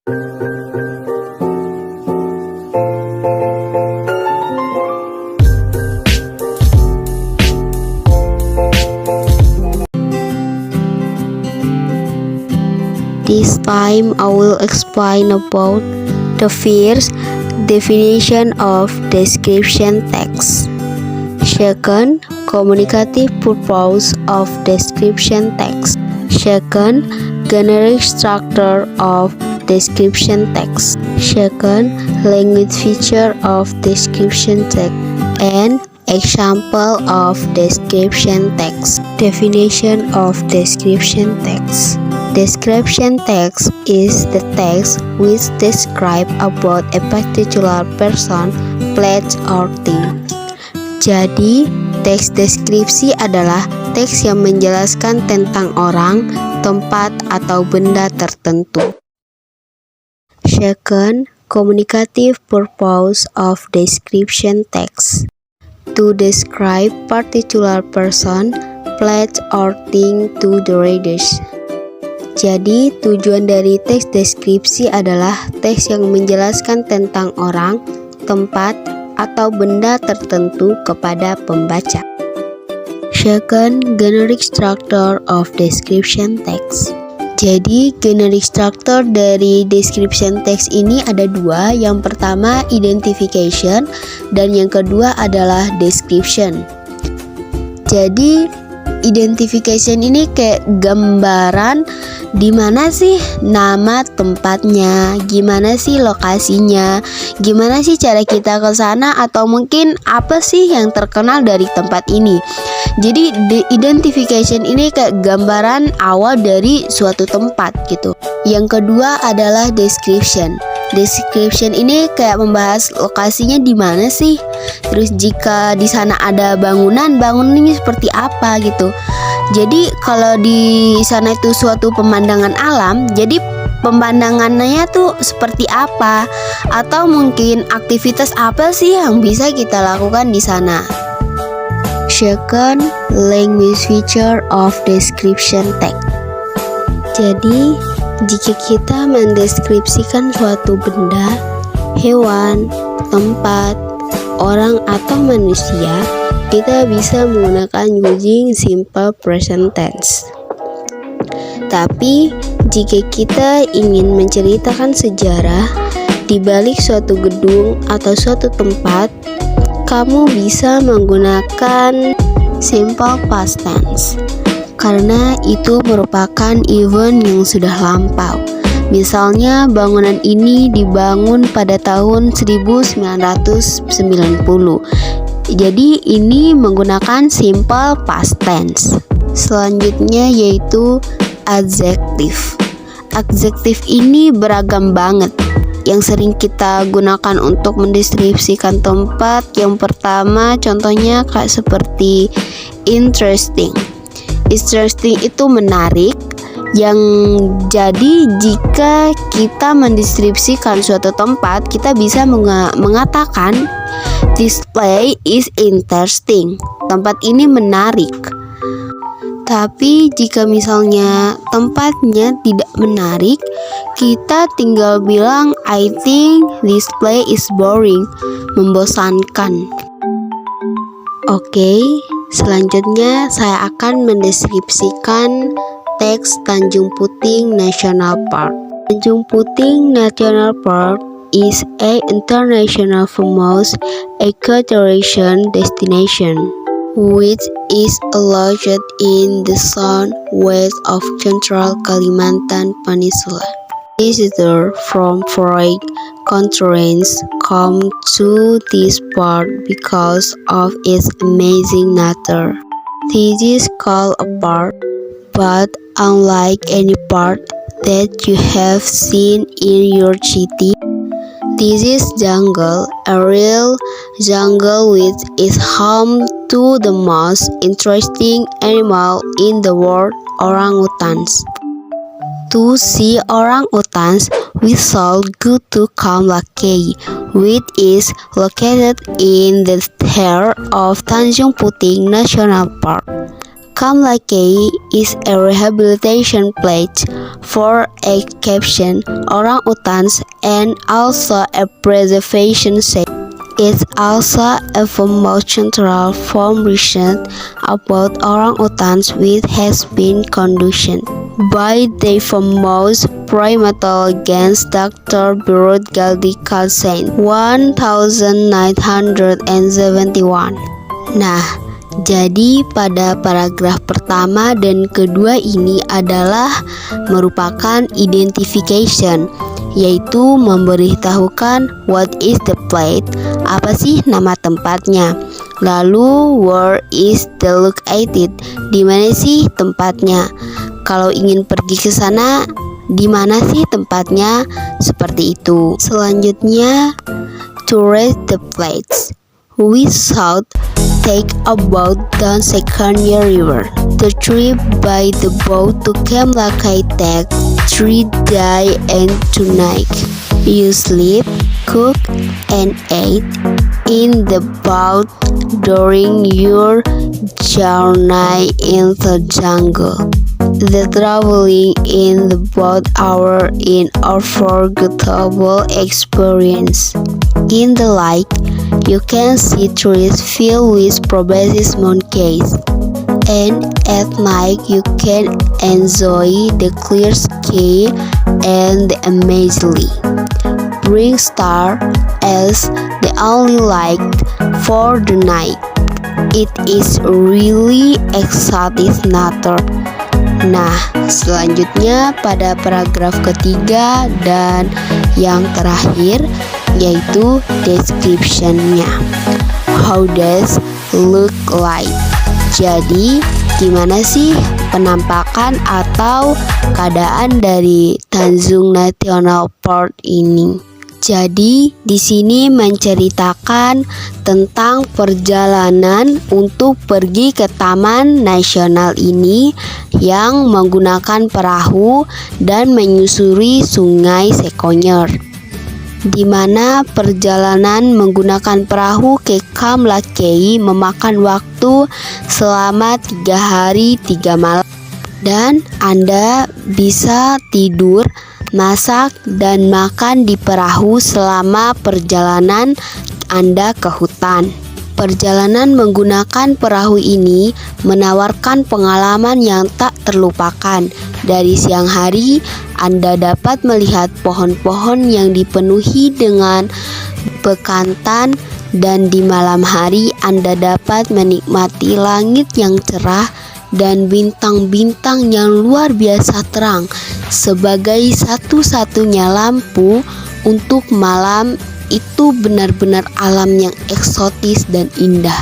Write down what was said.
This time I will explain about the first definition of description text. Second, communicative purpose of description text. Second, generic structure of description text. Second, language feature of description text. And example of description text. Definition of description text. Description text is the text which describe about a particular person, place, or thing. Jadi, teks deskripsi adalah teks yang menjelaskan tentang orang, tempat, atau benda tertentu. Second, communicative purpose of description text. To describe particular person, place, or thing to the readers. Jadi, tujuan dari teks deskripsi adalah teks yang menjelaskan tentang orang, tempat, atau benda tertentu kepada pembaca. Second, generic structure of description text. Jadi, generic structure dari description text ini ada dua. Yang pertama, identification, dan yang kedua adalah description. Jadi, identification ini kayak gambaran di mana sih nama tempatnya, gimana sih lokasinya, gimana sih cara kita ke sana, atau mungkin apa sih yang terkenal dari tempat ini. Jadi identification ini kayak gambaran awal dari suatu tempat gitu. Yang kedua adalah description. Description ini kayak membahas lokasinya di mana sih. Terus jika di sana ada bangunan ini seperti apa gitu. Jadi kalau di sana itu suatu pemandangan alam, jadi pemandangannya tuh seperti apa, atau mungkin aktivitas apa sih yang bisa kita lakukan di sana. Second, language feature of description text. Jadi, jika kita mendeskripsikan suatu benda, hewan, tempat, orang, atau manusia, kita bisa menggunakan using simple present tense. Tapi, jika kita ingin menceritakan sejarah di balik suatu gedung atau suatu tempat, kamu bisa menggunakan simple past tense. Karena itu merupakan event yang sudah lampau. Misalnya bangunan ini dibangun pada tahun 1990. Jadi ini menggunakan simple past tense. Selanjutnya yaitu adjektif. Adjektif ini beragam banget yang sering kita gunakan untuk mendeskripsikan tempat. Yang pertama contohnya kayak seperti interesting. Interesting itu menarik. Yang jadi jika kita mendeskripsikan suatu tempat, kita bisa mengatakan this place is interesting. Tempat ini menarik. Tapi jika misalnya tempatnya tidak menarik, kita tinggal bilang I think this place is boring, membosankan. Oke, selanjutnya saya akan mendeskripsikan teks Tanjung Puting National Park. Tanjung Puting National Park is an international famous ecotourism destination, which is located in the southwest of central Kalimantan Peninsula. Visitors from foreign countries come to this park because of its amazing nature. This is called a park, but unlike any park that you have seen in your city, this is jungle, a real jungle which is home to the most interesting animal in the world, orangutans. To see orangutans, we should go to Kamlake, which is located in the heart of Tanjung Puting National Park. Kamla Key is a rehabilitation place for exception orang-utans and also a preservation site. It's also a famous central for research about orang-utans which has been conducted by the famous primatologist Dr. Birut Galdi Kalsen 1971. Nah, jadi pada paragraf pertama dan kedua ini adalah merupakan identification, yaitu memberitahukan what is the place, apa sih nama tempatnya. Lalu where is the located, di mana sih tempatnya. Kalau ingin pergi ke sana, di mana sih tempatnya, seperti itu. Selanjutnya, to reach the place, we should take a boat down Sekanya River. The trip by the boat to Kamla Key takes 3 days and 2 nights. You sleep, cook, and eat in the boat during your journey in the jungle. The traveling in the boat are an unforgettable experience. In the lake, you can see trees filled with proboscis monkeys, and at night you can enjoy the clear sky and the amazingly bright star as the only light for the night. It is really exciting nature. Nah, selanjutnya pada paragraf ketiga dan yang terakhir yaitu description-nya. How does look like? Jadi, gimana sih penampakan atau keadaan dari Tanjung National Park ini? Jadi, di sini menceritakan tentang perjalanan untuk pergi ke Taman Nasional ini yang menggunakan perahu dan menyusuri Sungai Sekonyer, di mana perjalanan menggunakan perahu ke Kamla Key memakan waktu selama 3 hari 3 malam, dan Anda bisa tidur, masak, dan makan di perahu selama perjalanan Anda ke hutan. Perjalanan menggunakan perahu ini menawarkan pengalaman yang tak terlupakan. Dari siang hari, Anda dapat melihat pohon-pohon yang dipenuhi dengan bekantan, dan di malam hari Anda dapat menikmati langit yang cerah dan bintang-bintang yang luar biasa terang sebagai satu-satunya lampu untuk malam. Itu benar-benar alam yang eksotis dan indah.